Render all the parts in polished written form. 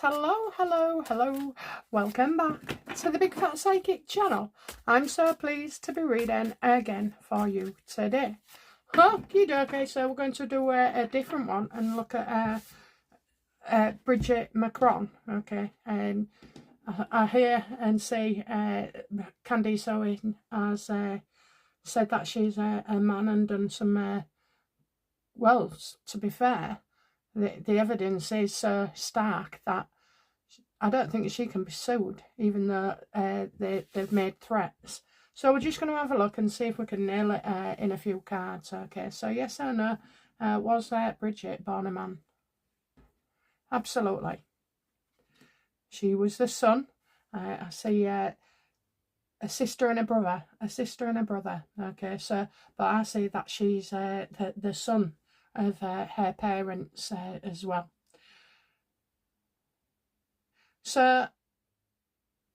guys, hello, welcome back to the Big Fat Psychic channel. I'm so pleased to be reading again for you today. Okay, so we're going to do a different one and look at Brigitte Macron. Okay, and I hear and see Candace Owens has said that she's a man and done some well, to be fair, the evidence is so stark that I don't think she can be sued, even though they've made threats. So we're just going to have a look and see if we can nail it in a few cards. Okay, so yes or no, was Bridgette born a man? Absolutely. She was the son. I see a sister and a brother. Okay, so, but I see that she's the son of her parents as well. So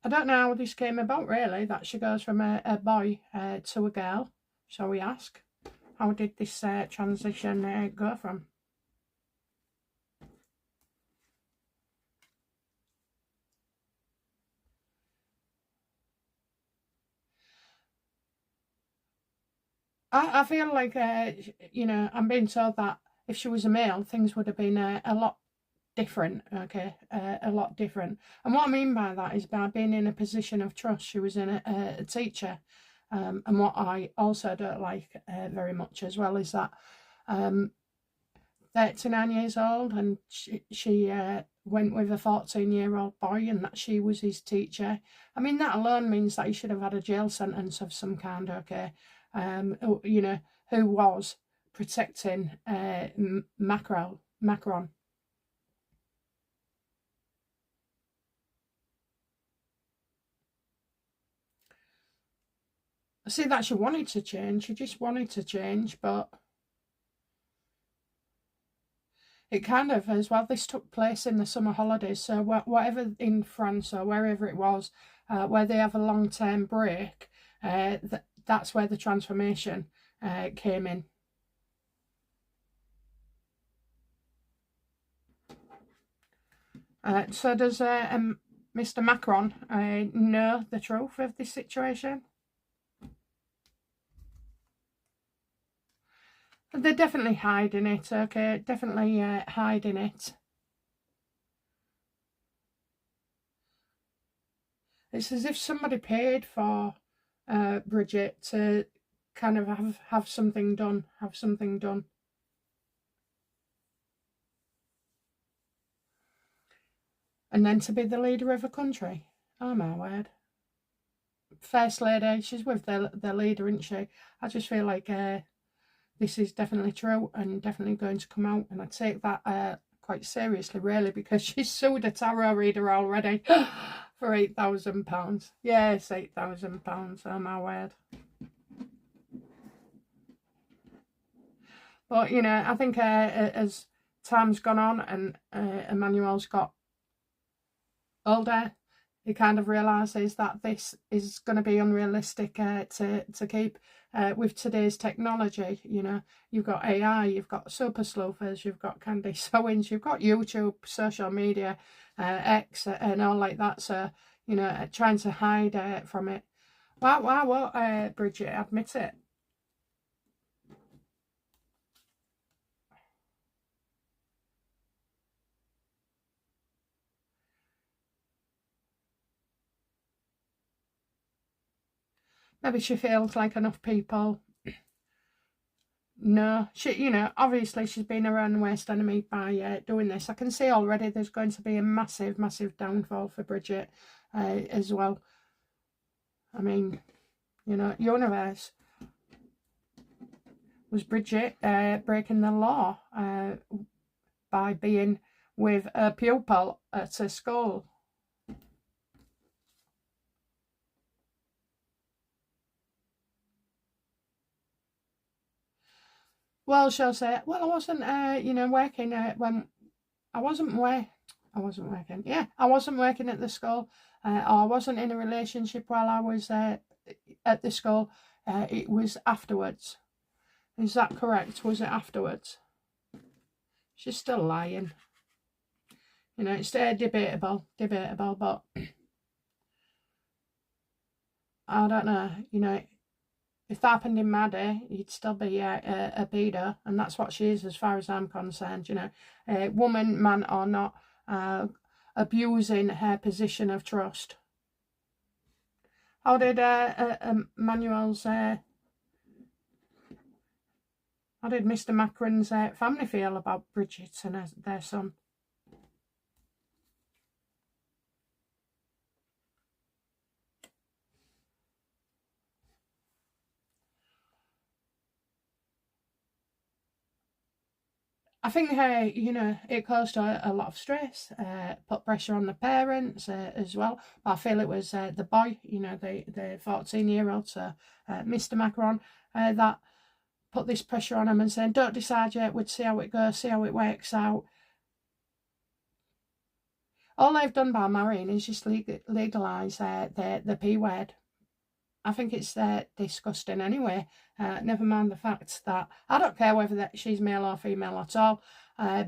I don't know how this came about, really, that she goes from a boy to a girl. Shall we ask? How did this transition go from? I feel like, you know, I'm being told that if she was a male, things would have been a lot different. Okay, a lot different. And what I mean by that is by being in a position of trust. She was in a teacher, and what I also don't like very much as well is that 39 years old and she went with a 14-year-old boy and that she was his teacher. I mean, that alone means that he should have had a jail sentence of some kind. Okay, you know, who was protecting Macron. I see that she wanted to change. She just wanted to change, but it kind of, as well, this took place in the summer holidays. So whatever in France or wherever it was, where they have a long-term break, that's where the transformation came in. So does Mr. Macron know the truth of this situation? They're definitely hiding it, okay? Definitely hiding it. It's as if somebody paid for Brigitte to kind of have something done, And then to be the leader of a country. Oh my word. First lady, she's with the leader, isn't she? I just feel like this is definitely true and definitely going to come out. And I take that quite seriously, really, because she's sued a tarot reader already for £8,000. Yes, £8,000. Oh my word. But, you know, I think as time's gone on and Emmanuel's got older, he kind of realises that this is going to be unrealistic to keep with today's technology. You know, you've got AI, you've got super sleuthers, you've got Candace Owens, you've got YouTube, social media, X, and all like that. So, you know, trying to hide from it. Why won't Brigitte admit it? Maybe she feels like enough people. No, she, you know, obviously she's been her own worst enemy by doing this. I can see already there's going to be a massive downfall for Brigitte as well. I mean, you know, universe. Was Brigitte breaking the law by being with a pupil at a school? Well, she'll say, well, I wasn't, you know, working when I wasn't working. Yeah, I wasn't working at the school, or I wasn't in a relationship while I was at the school. It was afterwards. Is that correct? Was it afterwards? She's still lying. You know, it's debatable, but I don't know, you know, if that happened in my day, you'd still be a pedo, and that's what she is as far as I'm concerned, you know, woman, man or not, abusing her position of trust. How did Emmanuel's, how did Mr. Macron's family feel about Brigitte and their son? I think, you know, it caused a lot of stress, put pressure on the parents as well. I feel it was the boy, you know, the 14-year-old, so Mr. Macron, that put this pressure on him and saying, don't decide yet, we'd see how it goes, see how it works out. All they've done by marrying is just legalise the P word. I think it's disgusting anyway. Never mind the fact that I don't care whether she's male or female at all. I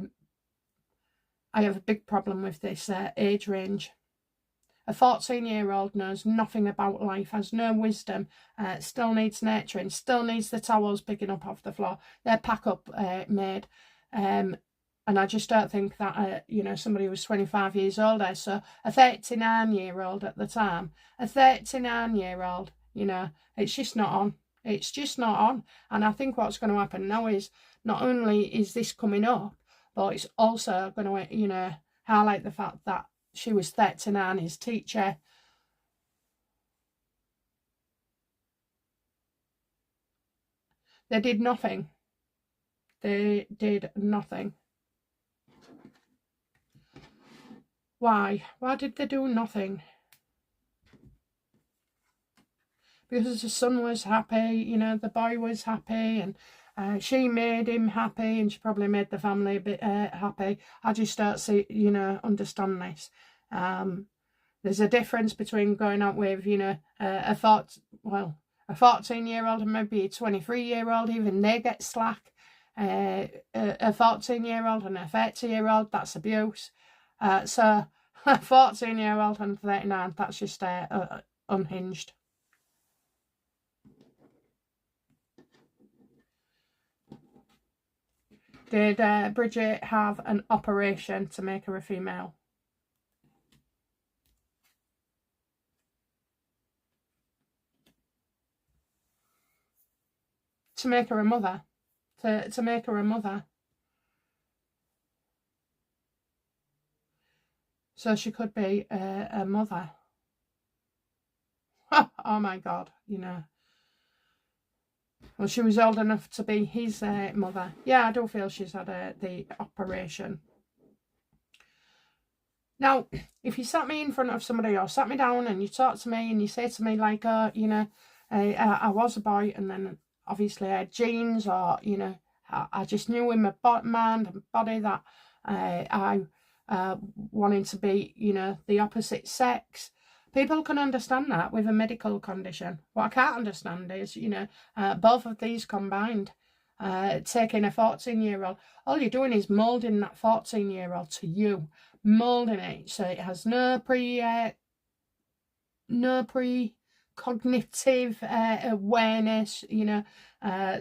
have a big problem with this age range. A 14-year-old knows nothing about life, has no wisdom, still needs nurturing, still needs the towels picking up off the floor, their pack-up made. And I just don't think that, you know, somebody who was 25 years older, so a 39-year-old at the time, a 39-year-old, you know, it's just not on. It's just not on. And I think what's going to happen now is not only is this coming up, but it's also going to, you know, highlight the fact that she was 39, his teacher. They did nothing. They did nothing. Why? Why did they do nothing? Because the son was happy, you know, the boy was happy, and she made him happy, and she probably made the family a bit happy. I just don't see, you know, understand this. There's a difference between going out with, you know, a 14-year-old and maybe a 23-year-old, even they get slack. A 14-year-old and a 30-year-old, that's abuse. So a 14-year-old and 39, that's just unhinged. Did Bridgette have an operation to make her a female? To make her a mother? To make her a mother? So she could be a mother. Oh my God, you know. Well, she was old enough to be his mother. Yeah, I do feel she's had the operation. Now, if you sat me in front of somebody or sat me down and you talk to me and you say to me like, oh, you know, I was a boy and then obviously I had genes, or, you know, I just knew in my mind and body that I wanted to be, you know, the opposite sex. People can understand that with a medical condition. What I can't understand is, you know, both of these combined, taking a 14-year-old, all you're doing is moulding that 14-year-old to you, moulding it so it has no cognitive awareness, you know,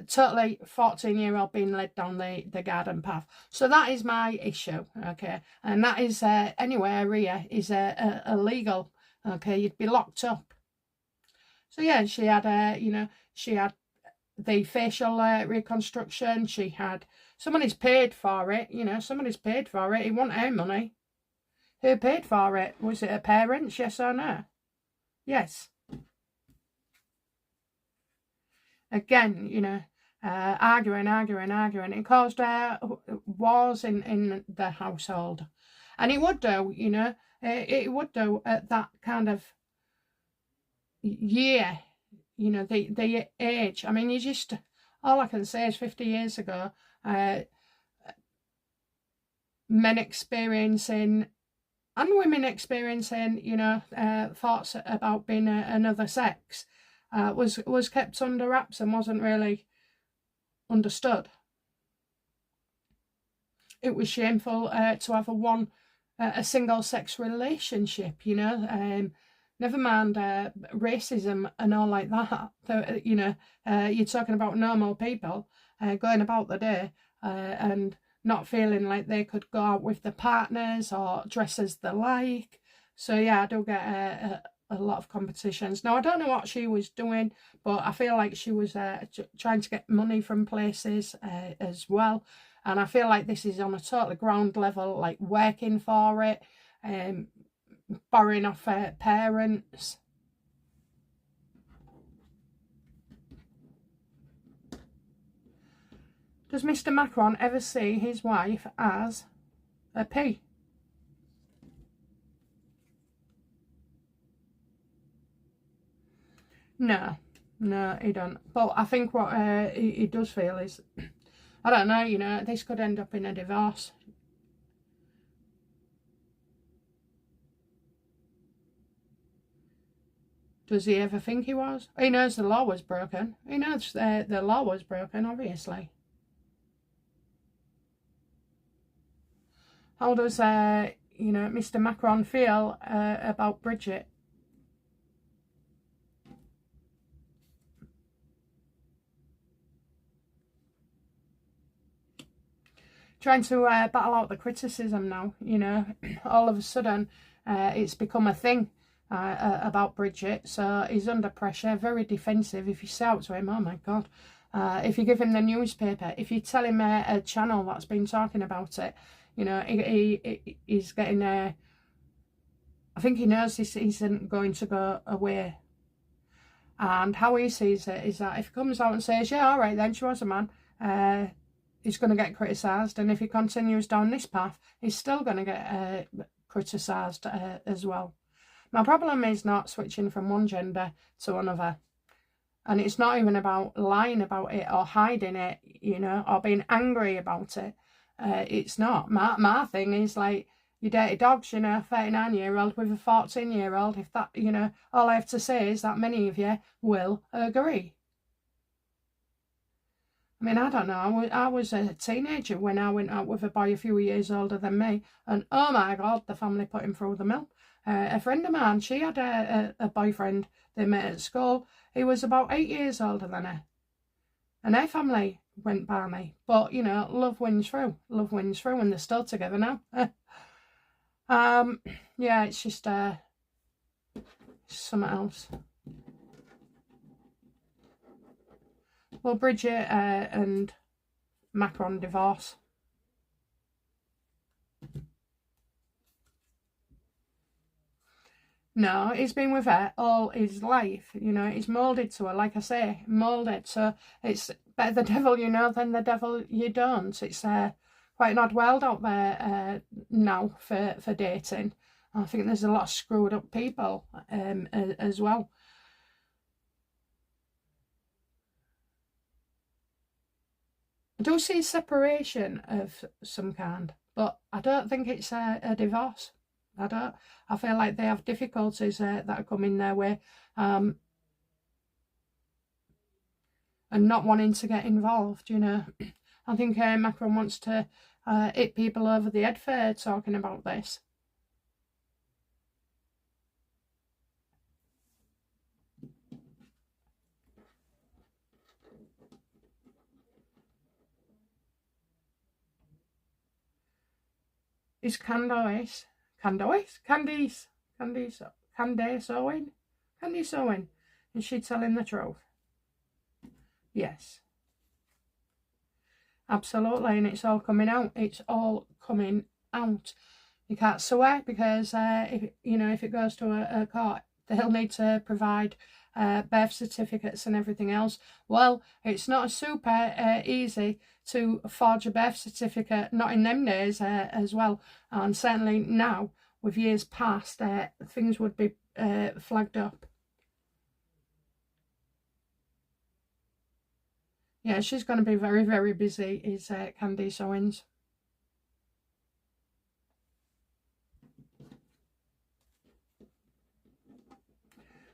totally 14-year-old being led down the garden path. So that is my issue, okay? And that is, anywhere here is illegal. Okay, you'd be locked up. So yeah, she had, you know, she had the facial reconstruction. She had, somebody's paid for it, you know, somebody's paid for it. It wasn't her money. Who paid for it? Was it her parents, yes or no? Yes. Again, you know, arguing. It caused wars in the household. And it would do, you know, it would do at that kind of year, you know, the age. I mean, you just, all I can say is 50 years ago, men experiencing and women experiencing, you know, thoughts about being another sex was kept under wraps and wasn't really understood. It was shameful to have a one a single-sex relationship, you know. Never mind racism and all like that. So, you know, you're talking about normal people going about the day and not feeling like they could go out with their partners or dress as they like. So yeah, I do get a lot of competitions. Now, I don't know what she was doing, but I feel like she was trying to get money from places as well. And I feel like this is on a totally ground level, like working for it, borrowing off parents. Does Mr. Macron ever see his wife as a P? No, no, he don't. But I think what he does feel is, I don't know, you know, this could end up in a divorce. Does he ever think he was? He knows the law was broken. He knows the law was broken, obviously. How does, you know, Mr. Macron feel about Bridgette? Trying to battle out the criticism now, you know. All of a sudden, it's become a thing about Bridgette, so he's under pressure, very defensive. If you say out to him, oh my God. If you give him the newspaper, if you tell him a channel that's been talking about it, you know, he's getting I think he knows this isn't going to go away. And how he sees it is that if he comes out and says, yeah, all right then, she was a man, he's going to get criticised. And if he continues down this path, he's still going to get criticised as well. My problem is not switching from one gender to another. And it's not even about lying about it or hiding it, you know, or being angry about it. It's not. My thing is like, you dirty dogs, you know, 39-year-old with a 14-year-old. If that, you know, all I have to say is that many of you will agree. I mean, I don't know. I was a teenager when I went out with a boy a few years older than me. And oh my God, the family put him through the mill. A friend of mine, she had a boyfriend they met at school. He was about 8 years older than her. And her family went by me. But, you know, love wins through. Love wins through, and they're still together now. Yeah, it's just something else. Well, Brigitte and Macron divorce. No, he's been with her all his life. You know, he's moulded to her, like I say, moulded. So it's better the devil you know than the devil you don't. It's quite an odd world out there now for dating. I think there's a lot of screwed up people as well. I do see separation of some kind, but I don't think it's a divorce. I don't. I feel like they have difficulties that are coming their way, and not wanting to get involved, you know. I think Macron wants to hit people over the head for talking about this. Is Candace Owens, is she telling the truth? Yes, absolutely, and it's all coming out. It's all coming out. You can't sue her because if it goes to a court, they'll need to provide birth certificates and everything else. Well, it's not super easy to forge a birth certificate, not in them days as well, and certainly now with years past, things would be flagged up. Yeah, she's going to be very, very busy, is Candace Owens.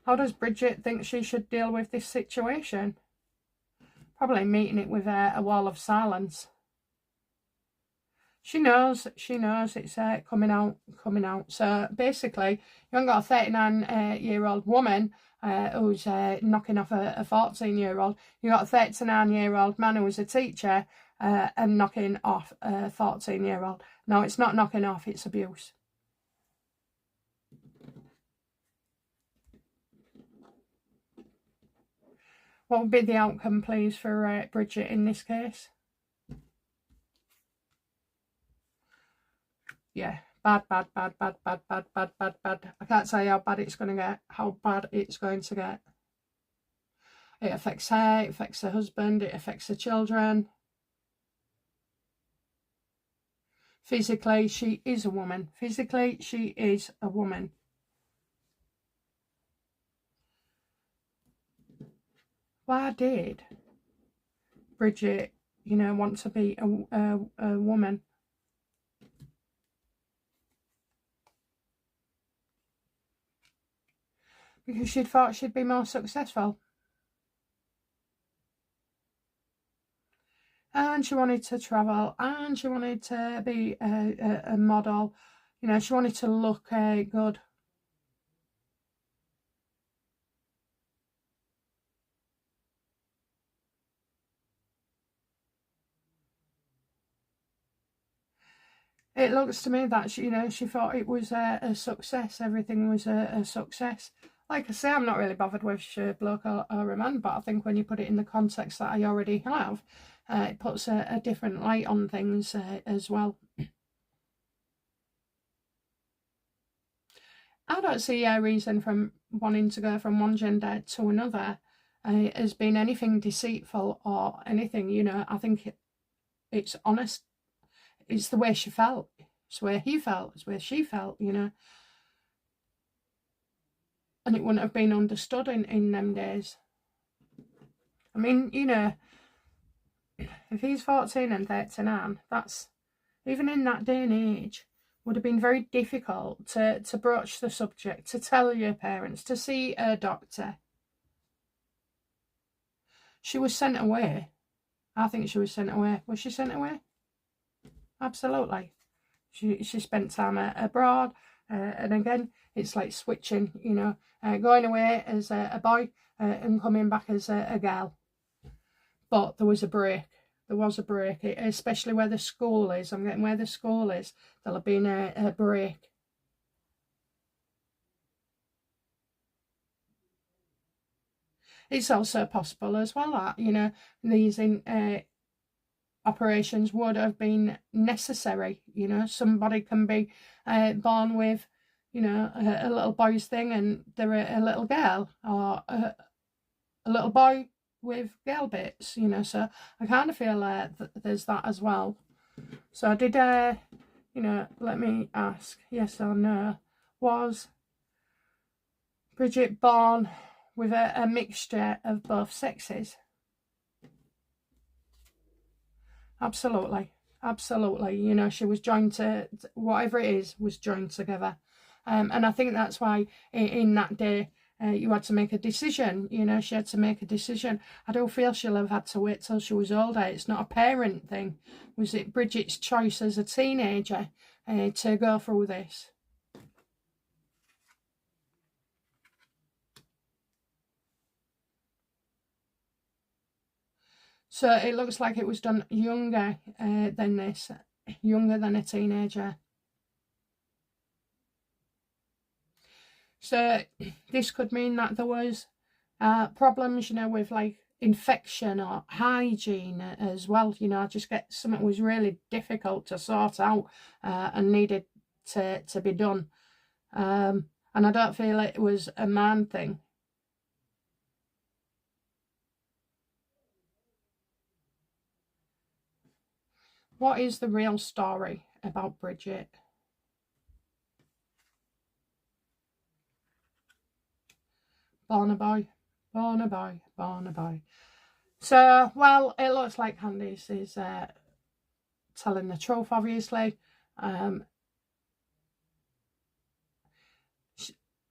How does Bridgette think she should deal with this situation? Probably meeting it with a wall of silence. She knows it's coming out. So basically, you haven't got a 39-year-old woman who's knocking off a 14-year-old. You got a 39-year-old man who was a teacher and knocking off a 14-year-old. No, it's not knocking off, it's abuse. What would be the outcome, please, for Bridget in this case? Yeah, bad. I can't tell you how bad it's going to get. It affects her, it affects her husband, it affects her children. Physically, she is a woman. Why did Bridget, want to be a woman? Because she thought she'd be more successful. And she wanted to travel, and she wanted to be a model. She wanted to look good. It looks to me that she thought it was a success. Everything was a success. Like I say, I'm not really bothered with bloke or a man, but I think when you put it in the context that I already have, it puts a different light on things as well. I don't see a reason from wanting to go from one gender to another as being anything deceitful or anything. I think it's honest. It's the way she felt. It's where he felt. It's where she felt, And it wouldn't have been understood in them days. I mean, if he's 14 and 39, that's, even in that day and age, would have been very difficult to broach the subject, to tell your parents, to see a doctor. She was sent away. I think she was sent away. Was she sent away? Absolutely. She spent time abroad, and again, it's like switching, going away as a boy and coming back as a girl. But there was a break. Especially where the school is. I'm getting where the school is. There'll have been a break. It's also possible as well that, these operations would have been necessary. Somebody can be born with, a little boy's thing and they're a little girl, or a little boy with girl bits, so I kind of feel there's that as well. So I did, let me ask, yes or no, was Brigitte born with a mixture of both sexes? Absolutely. She was joined to, whatever it is, was joined together. And I think that's why in that day, you had to make a decision. She had to make a decision. I don't feel she'll have had to wait till she was older. It's not a parent thing. Was it Bridgette's choice as a teenager to go through this? So it looks like it was done younger than this, younger than a teenager. So this could mean that there was problems, with like infection or hygiene as well. I just get something was really difficult to sort out and needed to be done. And I don't feel it was a man thing. What is the real story about Brigitte? Born a boy. So, well, it looks like Candace is telling the truth, obviously.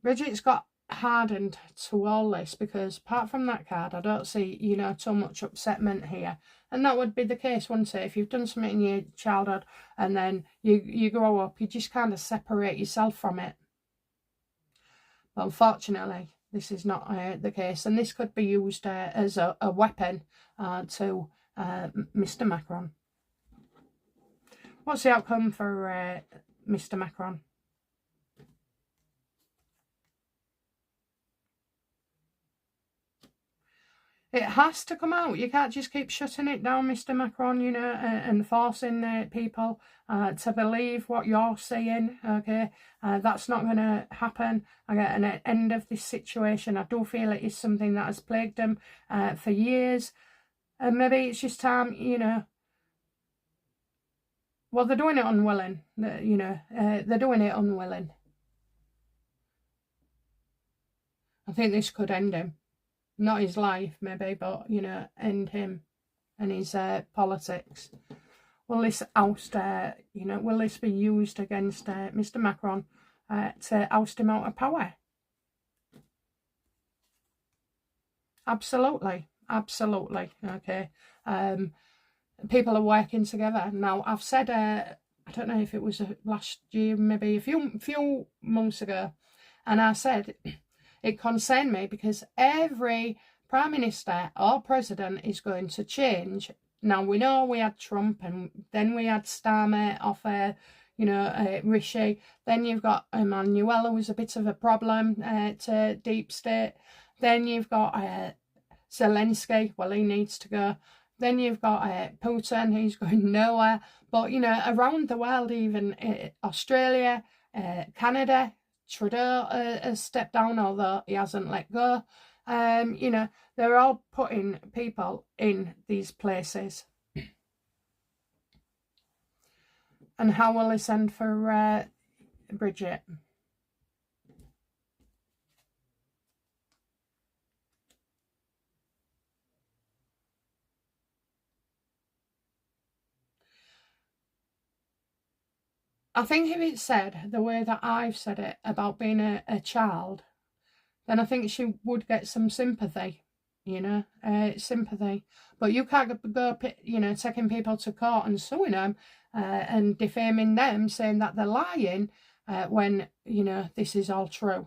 Bridgette's got hardened to all this, because apart from that card, I don't see, you know, too much upsetment here. And that would be the case, wouldn't it? If you've done something in your childhood and then you grow up, you just kind of separate yourself from it. But unfortunately, this is not the case. And this could be used as a weapon to Mr. Macron. What's the outcome for Mr. Macron? It has to come out. You can't just keep shutting it down, Mr. Macron, you know, and forcing people to believe what you're saying, okay? That's not going to happen. An end of this situation. I do feel it is something that has plagued them for years. And maybe it's just time, you know. Well, they're doing it unwilling, you know. They're doing it unwilling. I think this could end him. Not his life, maybe, but, you know, end him and his politics. Will this oust, you know, will this be used against Mr. Macron to oust him out of power? Absolutely, absolutely, okay. People are working together. Now, I've said, I don't know if it was last year, maybe a few months ago, and I said it concerned me because every Prime Minister or President is going to change. Now, we know we had Trump, and then we had Starmer off, you know, Rishi. Then you've got Emmanuel, who was a bit of a problem to Deep State. Then you've got Zelensky, well, he needs to go. Then you've got Putin, he's going nowhere. But, you know, around the world, even Australia, Canada, Trudeau has stepped down, although he hasn't let go. You know, they're all putting people in these places. And how will they send for Bridgette? I think if it's said the way that I've said it about being a child, then I think she would get some sympathy, you know, sympathy. But you can't go, you know, taking people to court and suing them and defaming them, saying that they're lying when, you know, this is all true.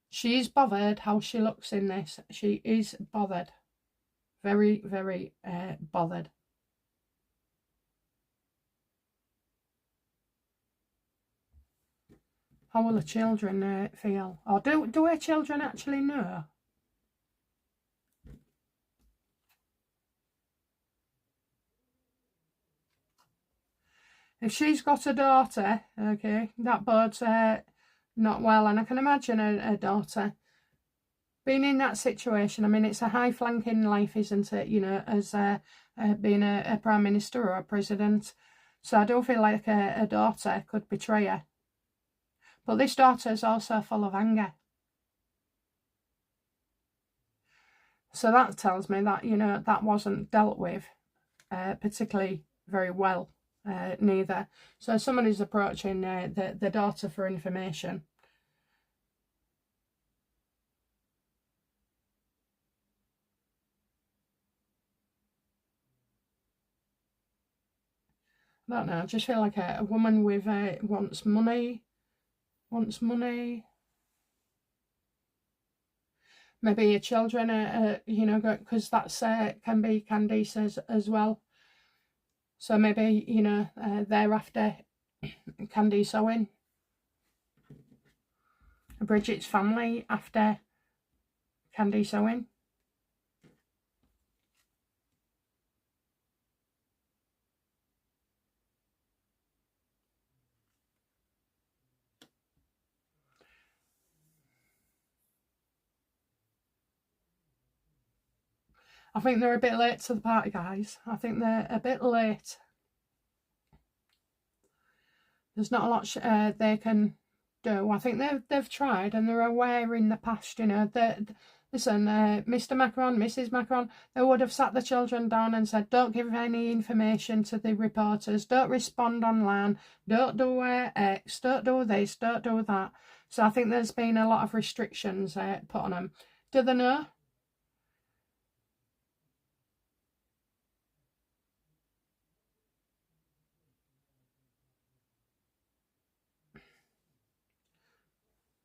She is bothered how she looks in this. She is bothered. Very, very bothered. How will the children feel? Or do her children actually know? If she's got a daughter, okay, that bodes not well. And I can imagine a daughter being in that situation. I mean, it's a high-flanking life, isn't it? You know, as being a Prime Minister or a President. So I do feel like a daughter could betray her. But this daughter is also full of anger. So that tells me that, you know, that wasn't dealt with particularly very well, neither. So someone is approaching the daughter for information. I don't know, I just feel like a woman with wants money. Maybe your children, you know, because that's can be Candace as well. So maybe, you know, they're after Candace Owens. Brigitte's family after Candace Owens. I think they're a bit late to the party, guys. I think they're a bit late. There's not a lot they can do. I think they've tried, and they're aware in the past, you know, listen, Mr. Macron, Mrs. Macron, they would have sat the children down and said, don't give any information to the reporters, don't respond online, don't do X, don't do this, don't do that. So I think there's been a lot of restrictions put on them. Do they know?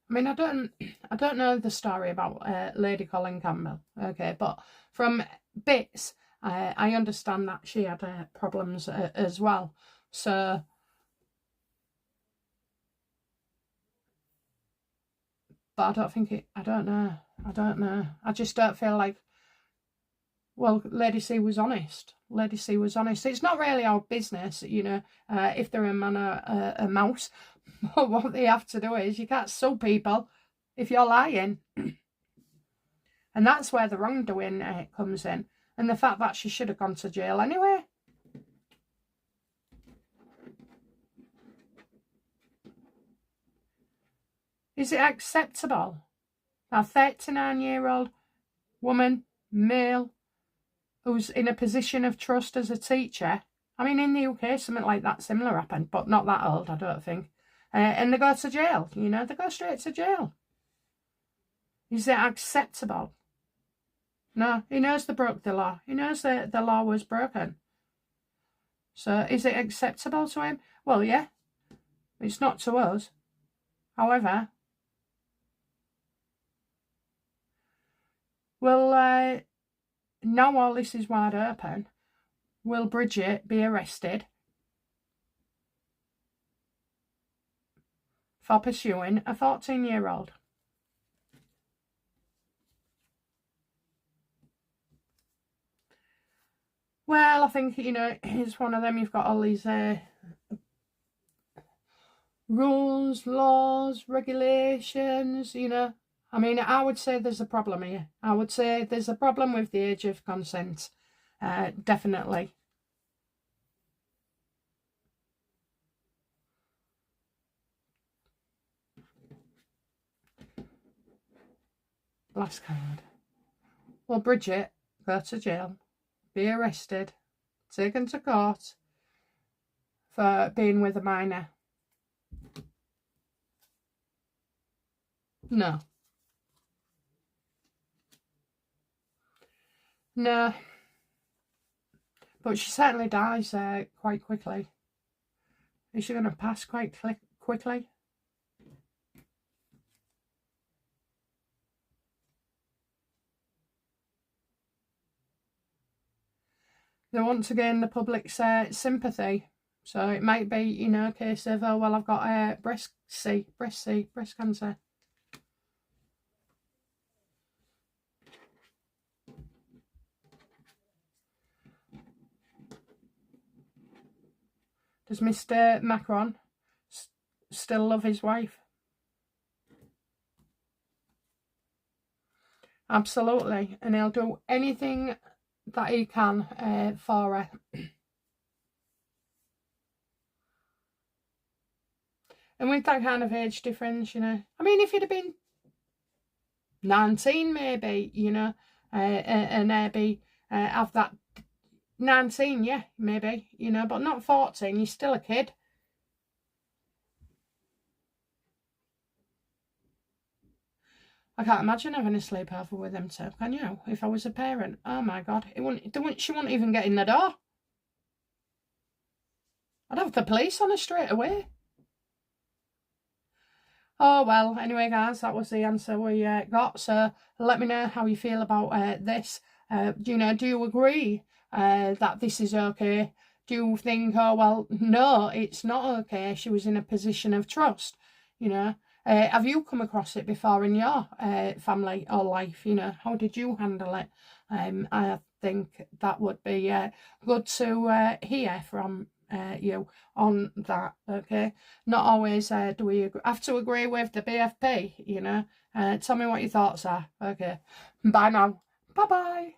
I mean, I don't know the story about Lady Colin Campbell, okay, but from bits, I understand that she had problems as well. So, but I don't think it. I don't know. I just don't feel like. Well, Lady C was honest. Lady C was honest. It's not really our business, you know, if they're a man or a mouse. But what they have to do is you can't sue people if you're lying. And that's where the wrongdoing comes in. And the fact that she should have gone to jail anyway. Is it acceptable? A 39-year-old woman, male, who's in a position of trust as a teacher. I mean, in the UK, something like that similar happened, but not that old, I don't think. And they go to jail, you know, they go straight to jail. Is it acceptable? No, he knows they broke the law. He knows that the law was broken. So is it acceptable to him? Well, yeah. It's not to us. However, well, now all this is wide open. Will Brigitte be arrested for pursuing a 14-year-old? Well, I think, you know, it's one of them. You've got all these rules, laws, regulations, you know. I mean, I would say there's a problem here. I would say there's a problem with the age of consent. Definitely. Last card. Well, Brigitte, go to jail, be arrested, taken to court for being with a minor. No. No. But she certainly dies quite quickly. Is she going to pass quite quickly? They want to gain the public's sympathy. So it might be, you know, a case of, oh, well, I've got breast cancer. Does Mr. Macron still love his wife? Absolutely. And he'll do anything that he can for her. And with that kind of age difference, you know, I mean, if you'd have been 19 maybe, you know, and maybe have that 19, yeah, maybe, you know, but not 14, you're still a kid. I can't imagine having a sleepover with them two, can you? If I was a parent, oh my God, she wouldn't even get in the door. I'd have the police on her straight away. Oh, well, anyway, guys, that was the answer we got. So let me know how you feel about this. You know, do you agree that this is okay? Do you think, oh, well, no, it's not okay. She was in a position of trust, you know. Have you come across it before in your family or life? You know, how did you handle it? I think that would be good to hear from you on that, okay? Not always do we have to agree with the BFP, you know. Tell me what your thoughts are, okay? Bye now. Bye-bye.